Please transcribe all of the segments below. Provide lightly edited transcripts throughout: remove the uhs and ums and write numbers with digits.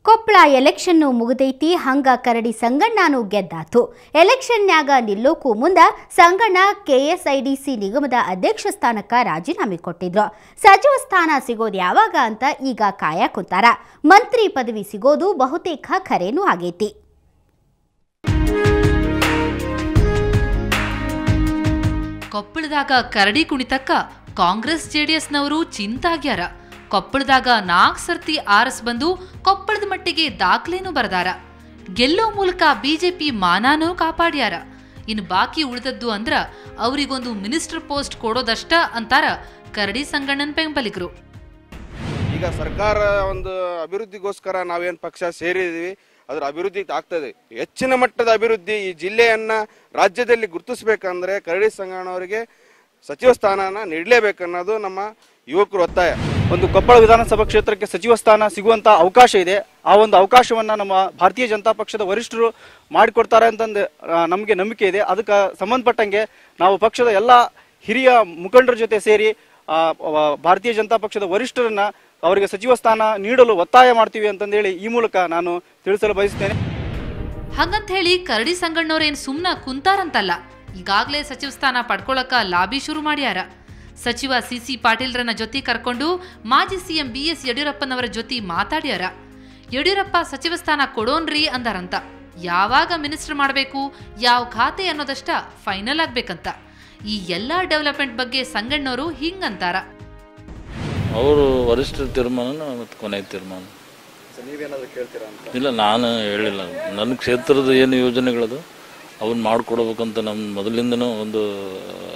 Koppal election ಮುಗಿದೈತಿ. ಹಂಗ ಕರಡಿ ಸಂಗಣ್ಣನು ಗೆದ್ದಾತು. ಎಲೆಕ್ಷನ್ಯಾಗ ನಿಲ್ಲೋಕು ಮುಂದ ಸಂಗಣ್ಣ ಕೆಎಸ್ಐಡಿಸಿ ನಿಗಮದ ಅಧ್ಯಕ್ಷ ಸ್ಥಾನಕ್ಕೆ ರಾಜೀನಾಮೆ ಕೊಟ್ಟಿದ್ರು. ಸಚಿವ ಸ್ಥಾನ ಸಿಗೋದು ಯಾವಾಗ ಅಂತ ಈಗ ಕಾಯಕುಂತಾರ. ಮಂತ್ರಿ ಪದವಿ ಸಿಗೋದು ಬಹುತೇಕ ಖರೇನೂ ಆಗೈತಿ. ಕೊಪ್ಪಳದಾಗ ಕರಡಿ ಕುಣಿತಕ್ಕ ಕಾಂಗ್ರೆಸ್ ಜೆಡಿಎಸ್ನವರು ಚಿಂತಾಗ್ಯಾರ. ಕೊಪ್ಪಳದಾಗ 4 ಸರ್ತಿ ಆರ್ಎಸ್ ಬಂದು ಕೊಪ್ಪಳದ ಮಟ್ಟಿಗೆ ದಾಖಲೆನೂ ಬರದಾರ. ಗೆಲ್ಲೋ ಮೂಲಕ ಬಿಜೆಪಿ ಮಾನಾನೂ ಕಾಪಾಡ್ಯಾರ. ಇನ್ನು ಬಾಕಿ ಉಳಿದದ್ದು ಅಂದ್ರ ಅವರಿಗೊಂದು ಮಿನಿಸ್ಟರ್ ಪೋಸ್ಟ್ ಕೊಡೋದಷ್ಟ ಅಂತಾರ ಕರಡಿ ಸಂಗಣ್ಣನ ಬೆಂಬಲಿಗರು. ಈಗ ಸರ್ಕಾರ ಒಂದು ಅಭಿವೃದ್ಧಿಗೋಸ್ಕರ ನಾವೇನು ಪಕ್ಷ ಸೇರಿದೀವಿ, ಅದರ ಅಭಿವೃದ್ಧಿ ಆಗ್ತದೆ. ಹೆಚ್ಚಿನ ಮಟ್ಟದ ಅಭಿವೃದ್ಧಿ ಈ ಜಿಲ್ಲೆಯನ್ನ ರಾಜ್ಯದಲ್ಲಿ ಗುರುತಿಸಬೇಕಂದ್ರೆ ಕರಡಿ ಸಂಗಣ್ಣವರಿಗೆ ಸಚಿವ ಸ್ಥಾನನ ನೀಡಲೇಬೇಕನ್ನೋದು ನಮ್ಮ ಯುವಕರು ಒತ್ತಾಯ. ಒಂದು ಕೊಪ್ಪಳ ವಿಧಾನಸಭಾ ಕ್ಷೇತ್ರಕ್ಕೆ ಸಚಿವ ಸ್ಥಾನ ಸಿಗುವಂತ ಅವಕಾಶ ಇದೆ. ಆ ಒಂದು ಅವಕಾಶವನ್ನ ನಮ್ಮ ಭಾರತೀಯ ಜನತಾ ಪಕ್ಷದ ವರಿಷ್ಠರು ಮಾಡಿಕೊಡ್ತಾರೆ ಅಂತಂದು ನಮಗೆ ನಂಬಿಕೆ ಇದೆ. ಅದಕ್ಕೆ ಸಂಬಂಧಪಟ್ಟಂಗೆ ನಾವು ಪಕ್ಷದ ಎಲ್ಲ ಹಿರಿಯ ಮುಖಂಡರ ಜೊತೆ ಸೇರಿ ಭಾರತೀಯ ಜನತಾ ಪಕ್ಷದ ವರಿಷ್ಠರನ್ನ ಅವರಿಗೆ ಸಚಿವ ಸ್ಥಾನ ನೀಡಲು ಒತ್ತಾಯ ಮಾಡ್ತೀವಿ ಅಂತಂದೇಳಿ ಈ ಮೂಲಕ ನಾನು ತಿಳಿಸಲು ಬಯಸುತ್ತೇನೆ. ಹಾಗಂತ ಹೇಳಿ ಕರಡಿ ಸಂಗಣ್ಣವ್ರೇನ್ ಸುಮ್ನ ಕುಂತಾರಂತಲ್ಲ. ಈಗಾಗಲೇ ಸಚಿವ ಸ್ಥಾನ ಪಡ್ಕೊಳಕ ಲಾಬಿ ಶುರು ಮಾಡ್ಯಾರ. ಸಚಿವ ಸಿಸಿ ಪಾಟೀಲ್ರನ್ನ ಜೊತೆ ಕರ್ಕೊಂಡು ಮಾಜಿ ಸಿಎಂ BS ಯಡಿಯೂರಪ್ಪನವರ ಜೊತೆ ಮಾತಾಡ್ಯಾರ. ಯಡಿಯೂರಪ್ಪ ಸಚಿವ ಸ್ಥಾನ ಕೊಡೋನ್ರಿ ಅಂದಾರಂತ. ಯಾವಾಗ ಮಿನಿಸ್ಟರ್ ಮಾಡಬೇಕು, ಯಾವ ಖಾತೆ ಅನ್ನೋದಷ್ಟ ಫೈನಲ್ ಆಗ್ಬೇಕಂತ. ಈ ಎಲ್ಲಾ ಡೆವಲಪ್ಮೆಂಟ್ ಬಗ್ಗೆ ಸಂಗಣ್ಣವರು ಹಿಂಗಂತಾರ. ಅವರು ವರಿಷ್ಠರ ತೀರ್ಮಾನ ಮತ್ತು ಕೊನೆಯ ತೀರ್ಮಾನ. ಇಲ್ಲ, ನಾನು ಹೇಳಿಲ್ಲ. ನನ್ನ ಕ್ಷೇತ್ರದ ಏನು ಯೋಜನೆಗಳದು ಅವನ್ನ ಮಾಡಿಕೊಡ್ಬೇಕಂತ ನಮ್ಮ ಮೊದಲಿಂದನೂ ಒಂದು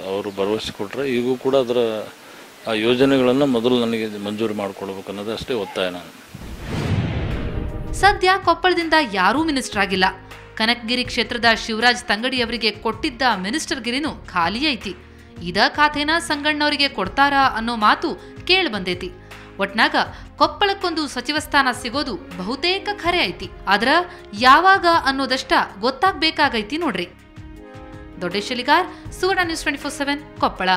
ಅವರು ಭರವಸೆ ಕೊಟ್ಟರೆ, ಈಗೂ ಕೂಡ ಅದರ ಆ ಯೋಜನೆಗಳನ್ನು ಮೊದಲು ನನಗೆ ಮಂಜೂರು ಮಾಡಿಕೊಡ್ಬೇಕು ಅನ್ನೋದು ಅಷ್ಟೇ ಒತ್ತಾಯ. ನಾನು ಸದ್ಯ ಕೊಪ್ಪಳದಿಂದ ಯಾರೂ ಮಿನಿಸ್ಟರ್ ಆಗಿಲ್ಲ. ಕನಕಗಿರಿ ಕ್ಷೇತ್ರದ ಶಿವರಾಜ್ ತಂಗಡಿ ಅವರಿಗೆ ಕೊಟ್ಟಿದ್ದ ಮಿನಿಸ್ಟರ್ ಗಿರಿನೂ ಖಾಲಿ ಐತಿ. ಇದ ಖಾತೆನ ಸಂಗಣ್ಣವರಿಗೆ ಕೊಡ್ತಾರಾ ಅನ್ನೋ ಮಾತು ಕೇಳಿ ಬಂದೈತಿ. ಒಟ್ನಾಗ ಕೊಪ್ಪಳಕ್ಕೊಂದು ಸಚಿವ ಸ್ಥಾನ ಸಿಗೋದು ಬಹುತೇಕ ಖರೆ ಐತಿ. ಆದ್ರ ಯಾವಾಗ ಅನ್ನೋದಷ್ಟ ಗೊತ್ತಾಗ್ಬೇಕಾಗೈತಿ ನೋಡ್ರಿ. ದೊಡ್ಡೇಶ್ ಶಲಿಗಾರ್, ಸುವರ್ಣ ನ್ಯೂಸ್ 24/7 ಕೊಪ್ಪಳ.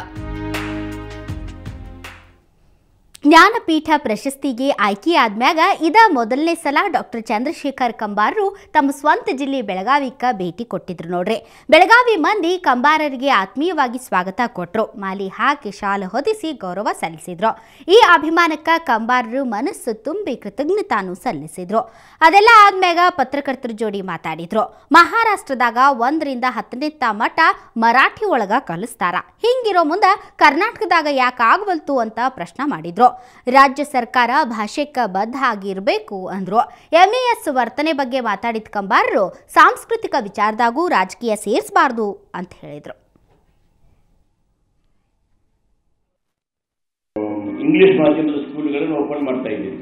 ಜ್ಞಾನಪೀಠ ಪ್ರಶಸ್ತಿಗೆ ಆಯ್ಕೆಯಾದ್ಮ್ಯಾಗ ಇದ ಮೊದಲನೇ ಸಲ ಡಾಕ್ಟರ್ ಚಂದ್ರಶೇಖರ್ ಕಂಬಾರರು ತಮ್ಮ ಸ್ವಂತ ಜಿಲ್ಲೆ ಬೆಳಗಾವಿಗೆ ಭೇಟಿ ಕೊಟ್ಟಿದ್ರು ನೋಡ್ರಿ. ಬೆಳಗಾವಿ ಮಂದಿ ಕಂಬಾರರಿಗೆ ಆತ್ಮೀಯವಾಗಿ ಸ್ವಾಗತ ಕೊಟ್ಟರು. ಮಾಲಿ ಹಾಕಿ ಶಾಲು ಹೊದಿಸಿ ಗೌರವ ಸಲ್ಲಿಸಿದ್ರು. ಈ ಅಭಿಮಾನಕ್ಕೆ ಕಂಬಾರರು ಮನಸ್ಸು ತುಂಬಿ ಕೃತಜ್ಞತಾನು ಸಲ್ಲಿಸಿದ್ರು. ಅದೆಲ್ಲ ಆದ್ಮ್ಯಾಗ ಪತ್ರಕರ್ತರ ಜೋಡಿ ಮಾತಾಡಿದ್ರು. ಮಹಾರಾಷ್ಟ್ರದಾಗ 1ರಿಂದ 10ನೇ ಮಟ್ಟ ಮರಾಠಿ ಒಳಗ ಕಲಿಸ್ತಾರ. ಹಿಂಗಿರೋ ಮುಂದೆ ಕರ್ನಾಟಕದಾಗ ಯಾಕೆ ಆಗವಲ್ತು ಅಂತ ಪ್ರಶ್ನೆ ಮಾಡಿದ್ರು. ರಾಜ್ಯ ಸರ್ಕಾರ ಭಾಷೆಗೆ ಬದ್ಧ ಆಗಿರಬೇಕು ಅಂದ್ರು. MES ವರ್ತನೆ ಬಗ್ಗೆ ಮಾತಾಡಿದ ಕಂಬಾರರು ಸಾಂಸ್ಕೃತಿಕ ವಿಚಾರದಾಗೂ ರಾಜಕೀಯ ಸೇರಿಸಬಾರ್ದು ಅಂತ ಹೇಳಿದ್ರು. ಇಂಗ್ಲಿಷ್ ಮಾಧ್ಯಮದ ಸ್ಕೂಲ್ಗಳನ್ನು ಓಪನ್ ಮಾಡ್ತಾ ಇದ್ದೀವಿ.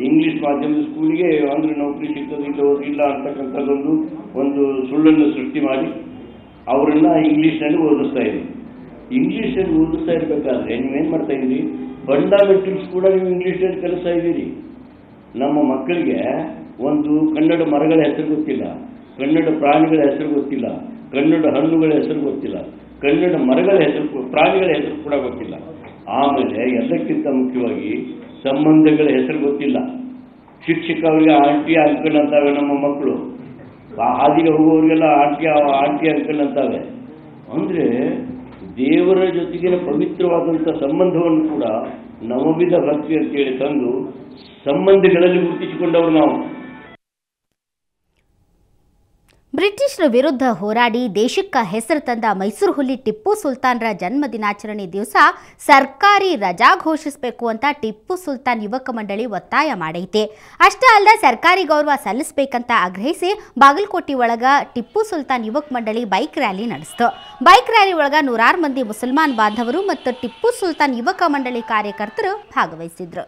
ಇಂಗ್ಲಿಷ್ ಮಾಧ್ಯಮದ ಸ್ಕೂಲಿಗೆ ಅಂದ್ರೆ ನೌಕರಿ ಸಿಗ್ತದೆ ಇಲ್ಲ ಅಂತಕ್ಕಂಥದ್ದೊಂದು ಒಂದು ಸುಳ್ಳನ್ನು ಸೃಷ್ಟಿ ಮಾಡಿ ಅವರನ್ನ ಇಂಗ್ಲಿಷ್ನಲ್ಲಿ ಓದಿಸ್ತಾ ಇದ್ದೀವಿ. ಇಂಗ್ಲಿಷಲ್ಲಿ ಓದಿಸ್ತಾ ಇರಬೇಕಾದ್ರೆ ನೀವೇನು ಮಾಡ್ತಾ ಇದ್ದೀರಿ, ಫಂಡಮೆಂಟಲ್ಸ್ ಕೂಡ ನೀವು ಇಂಗ್ಲಿಷಲ್ಲಿ ಕಲಿಸ್ತಾ ಇದ್ದೀರಿ. ನಮ್ಮ ಮಕ್ಕಳಿಗೆ ಒಂದು ಕನ್ನಡ ಮರಗಳ ಹೆಸರು ಗೊತ್ತಿಲ್ಲ, ಕನ್ನಡ ಪ್ರಾಣಿಗಳ ಹೆಸರು ಗೊತ್ತಿಲ್ಲ, ಕನ್ನಡ ಹಣ್ಣುಗಳ ಹೆಸರು ಗೊತ್ತಿಲ್ಲ, ಕನ್ನಡ ಮರಗಳ ಹೆಸರು, ಪ್ರಾಣಿಗಳ ಹೆಸರು ಕೂಡ ಗೊತ್ತಿಲ್ಲ. ಆಮೇಲೆ ಎಲ್ಲಕ್ಕಿಂತ ಮುಖ್ಯವಾಗಿ ಸಂಬಂಧಗಳ ಹೆಸರು ಗೊತ್ತಿಲ್ಲ. ಶಿಕ್ಷಕ ಅವರಿಗೆ ಆಂಟಿ ಅಂಕಲ್ ಅಂತಾವೆ ನಮ್ಮ ಮಕ್ಕಳು, ಹಾದಿಗೆ ಹೋಗುವವರಿಗೆಲ್ಲ ಆಂಟಿ ಅಂಕಲ್ ಅಂತಾವೆ. ಅಂದರೆ ದೇವರ ಜೊತೆಗಿನ ಪವಿತ್ರವಾದಂಥ ಸಂಬಂಧವನ್ನು ಕೂಡ ನವವಿಧ ಭಕ್ತಿ ಅಂತೇಳಿ ತಂದು ಸಂಬಂಧಗಳಲ್ಲಿ ಗುರುತಿಸಿಕೊಂಡವರು ನಾವು. ಬ್ರಿಟಿಷರ ವಿರುದ್ಧ ಹೋರಾಡಿ ದೇಶಕ್ಕೆ ಹೆಸರು ತಂದ ಮೈಸೂರು ಹುಲಿ ಟಿಪ್ಪು ಸುಲ್ತಾನ್ರ ಜನ್ಮ ದಿನಾಚರಣೆ ದಿವಸ ಸರ್ಕಾರಿ ರಜಾ ಘೋಷಿಸಬೇಕು ಅಂತ ಟಿಪ್ಪು ಸುಲ್ತಾನ್ ಯುವಕ ಮಂಡಳಿ ಒತ್ತಾಯ ಮಾಡೈತೆ. ಅಷ್ಟೇ ಅಲ್ಲದೆ ಸರ್ಕಾರಿ ಗೌರವ ಸಲ್ಲಿಸಬೇಕಂತ ಆಗ್ರಹಿಸಿ ಬಾಗಲಕೋಟೆ ಒಳಗ ಟಿಪ್ಪು ಸುಲ್ತಾನ್ ಯುವಕ ಮಂಡಳಿ ಬೈಕ್ ರ್ಯಾಲಿ ನಡೆಸಿತು. ಬೈಕ್ ರ್ಯಾಲಿ ಒಳಗ 100 ಮಂದಿ ಮುಸಲ್ಮಾನ್ ಬಾಂಧವರು ಮತ್ತು ಟಿಪ್ಪು ಸುಲ್ತಾನ್ ಯುವಕ ಮಂಡಳಿ ಕಾರ್ಯಕರ್ತರು ಭಾಗವಹಿಸಿದ್ರು.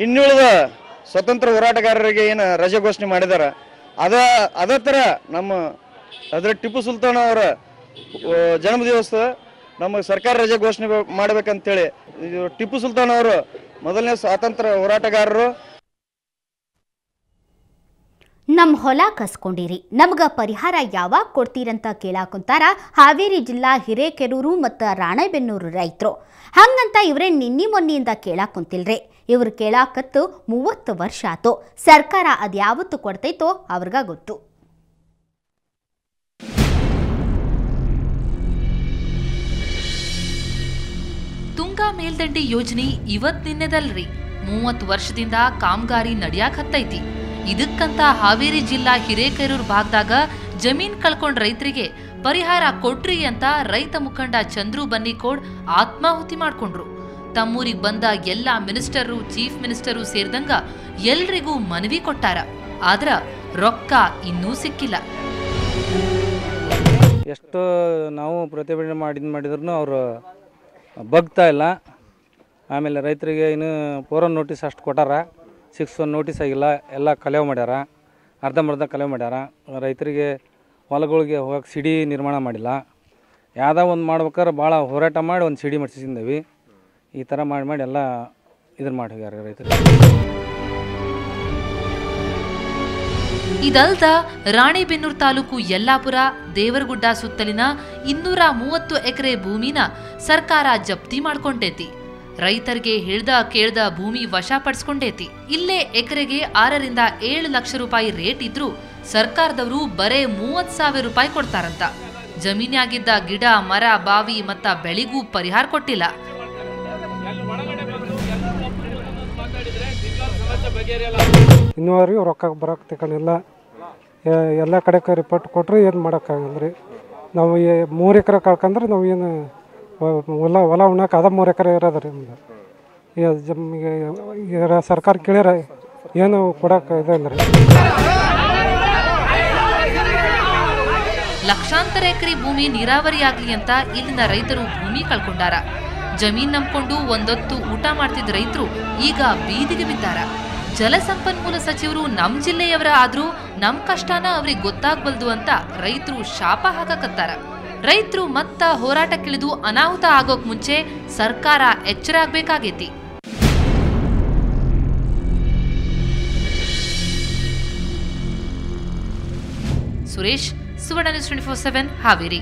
ಇನ್ನುಳಿದ ಸ್ವತಂತ್ರ ಹೋರಾಟಗಾರರಿಗೆ ಏನು ರಜೆ ಘೋಷಣೆ ಮಾಡಿದಾರ ಅದೇ ಥರ ನಮ್ಮ ಟಿಪ್ಪು ಸುಲ್ತಾನ್ ಅವರ ಜನ್ಮ ದಿವಸ ನಮಗೆ ಸರ್ಕಾರ ರಜೆ ಘೋಷಣೆ ಮಾಡಬೇಕಂತೇಳಿ ಟಿಪ್ಪು ಸುಲ್ತಾನ್ ಅವರು ಮೊದಲನೇ ಸ್ವಾತಂತ್ರ್ಯ ಹೋರಾಟಗಾರರು. ನಮ್ಮ ಹೊಲ ಕಸ್ಕೊಂಡಿರಿ, ನಮ್ಗೆ ಪರಿಹಾರ ಯಾವಾಗ ಕೊಡ್ತೀರಂತ ಕೇಳಾಕುಂತಾರ ಹಾವೇರಿ ಜಿಲ್ಲಾ ಹಿರೇಕೆರೂರು ಮತ್ತು ರಾಣೆಬೆನ್ನೂರು ರೈತರು. ಹಂಗಂತ ಇವರೇ ನಿನ್ನೆ ಮೊನ್ನೆಯಿಂದ ಕೇಳಾಕುಂತಿಲ್ರಿ. ಇವ್ರು ಕೇಳಾಕತ್ತು 30 ವರ್ಷ ಆತು. ಸರ್ಕಾರ ಅದ್ಯಾವತ್ತು ಕೊಡ್ತೈತೋ ಅವ್ರಿಗ ಗೊತ್ತು. ತುಂಗಾ ಮೇಲ್ದಂಡೆ ಯೋಜನೆ ಇವತ್ ನಿನ್ನೆದಲ್ರಿ. 30 ವರ್ಷದಿಂದ ಕಾಮಗಾರಿ ನಡ್ಯಾಕ್ ಹತ್ತೈತಿ. ಇದಕ್ಕಂತ ಹಾವೇರಿ ಜಿಲ್ಲಾ ಹಿರೇಕೆರೂರು ಭಾಗದಾಗ ಜಮೀನ್ ಕಳ್ಕೊಂಡ್ ರೈತರಿಗೆ ಪರಿಹಾರ ಕೊಟ್ರಿ ಅಂತ ರೈತ ಮುಖಂಡ ಚಂದ್ರು ಬನ್ನಿಕೋಡ್ ಆತ್ಮಾಹುತಿ ಮಾಡ್ಕೊಂಡ್ರು. ತಮ್ಮೂರಿಗೆ ಬಂದ ಎಲ್ಲ ಮಿನಿಸ್ಟರು, ಚೀಫ್ ಮಿನಿಸ್ಟರು ಸೇರಿದಂಗ ಎಲ್ರಿಗೂ ಮನವಿ ಕೊಟ್ಟಾರ. ಆದ್ರ ರೊಕ್ಕ ಇನ್ನೂ ಸಿಕ್ಕಿಲ್ಲ. ಎಷ್ಟು ನಾವು ಪ್ರತಿಭಟನೆ ಮಾಡಿದ್ರು ಅವರು ಬಗ್ತಾ ಇಲ್ಲ. ಆಮೇಲೆ ರೈತರಿಗೆ ಇನ್ನು ಫೋರನ್ ನೋಟಿಸ್ ಅಷ್ಟು ಕೊಟ್ಟಾರ, 6 ನೋಟಿಸ್ ಆಗಿಲ್ಲ. ಎಲ್ಲ ಕಲೆವು ಮಾಡ್ಯಾರ, ಅರ್ಧಂಬರ್ಧ ಕಲೆವು ಮಾಡ್ಯಾರ. ರೈತರಿಗೆ ಹೊಲಗಳಿಗೆ ಹೋಗಕ್ಕೆ ಸಿಡಿ ನಿರ್ಮಾಣ ಮಾಡಿಲ್ಲ. ಯಾವುದೋ ಒಂದು ಮಾಡ್ಬೇಕಾದ್ರೆ ಭಾಳ ಹೋರಾಟ ಮಾಡಿ ಒಂದು ಸಿಡಿ ಮಾಡಿಸಿದ್ದೀವಿ. ಈ ಥರ ಮಾಡಿ ಎಲ್ಲ ಇದನ್ನು ಮಾಡಿ ಹೋಗ್ಯಾರ ರೈತರಿಗೆ. ಇದಲ್ದ ರಾಣೆಬೆನ್ನೂರು ತಾಲೂಕು ಯಲ್ಲಾಪುರ, ದೇವರಗುಡ್ಡ ಸುತ್ತಲಿನ 230 ಎಕರೆ ಭೂಮಿನ ಸರ್ಕಾರ ಜಪ್ತಿ ಮಾಡ್ಕೊಂಡೈತಿ. ರೈತರಿಗೆ ಹೇಳ್ದ ಕೇಳ್ದ ಭೂಮಿ ವಶಪಡಿಸ್ಕೊಂಡೈತಿ. ಇಲ್ಲೇ ಎಕರೆಗೆ 6 ರಿಂದ 7 ಲಕ್ಷ ರೂಪಾಯಿ ರೇಟ್ ಇದ್ರೂ ಸರ್ಕಾರದವರು ಬರೇ 30,000 ರೂಪಾಯಿ ಕೊಡ್ತಾರಂತ. ಜಮೀನಾಗಿದ್ದ ಗಿಡ, ಮರ, ಬಾವಿ ಮತ್ತ ಬೆಳೆಗೂ ಪರಿಹಾರ ಕೊಟ್ಟಿಲ್ಲ. ಇನ್ನೂವರೆಗೂ ರೊಕ್ಕ ಬರೋಕೆ ತಗೊಂಡಿಲ್ಲ. ಎಲ್ಲ ಕಡೆ ರಿಪೋರ್ಟ್ ಕೊಟ್ಟರೆ ಏನು ಮಾಡೋಕ್ಕಾಗಲ್ರಿ. ನಾವು 3 ಎಕರೆ ಕಳ್ಕೊಂಡ್ರೆ ನಾವು ಏನು ಹೊಲ ಉಣ್ಣಕ್ಕೆ ಅದ 3 ಎಕರೆ ಇರೋದು ರೀ ನಮ್ದು. ಸರ್ಕಾರ ಕೇಳ್ಯಾರ ಏನು ಕೊಡೋಕೆ ಇದೆ ಅಂದ್ರೆ. ಲಕ್ಷಾಂತರ ಎಕರೆ ಭೂಮಿ ನೀರಾವರಿಯಾಗ್ಲಿ ಅಂತ ಇಲ್ಲಿನ ರೈತರು ಭೂಮಿ ಕಳ್ಕೊಂಡಾರ. ಜಮೀನ್ ನಂಬ್ಕೊಂಡು ಒಂದೊತ್ತು ಊಟ ಮಾಡ್ತಿದ್ದ ರೈತರು ಈಗ ಬೀದಿಗೆ ಬಿದ್ದಾರ. ಜಲಸಂಪನ್ಮೂಲ ಸಚಿವರು ನಮ್ ಜಿಲ್ಲೆಯವರ ಆದ್ರೂ ನಮ್ ಕಷ್ಟನ ಅವ್ರಿಗೆ ಗೊತ್ತಾಗ್ಬಲ್ದು ಅಂತ ರೈತರು ಶಾಪ ಹಾಕಕತ್ತಾರ. ರೈತರು ಮತ್ತ ಹೋರಾಟಕ್ಕಿಳಿದು ಅನಾಹುತ ಆಗೋಕ್ ಮುಂಚೆ ಸರ್ಕಾರ ಎಚ್ಚರ ಆಗ್ಬೇಕಾಗೈತಿ. ಸುರೇಶ್, ಸುವರ್ಣ ನ್ಯೂಸ್ 24/7 ಹಾವೇರಿ.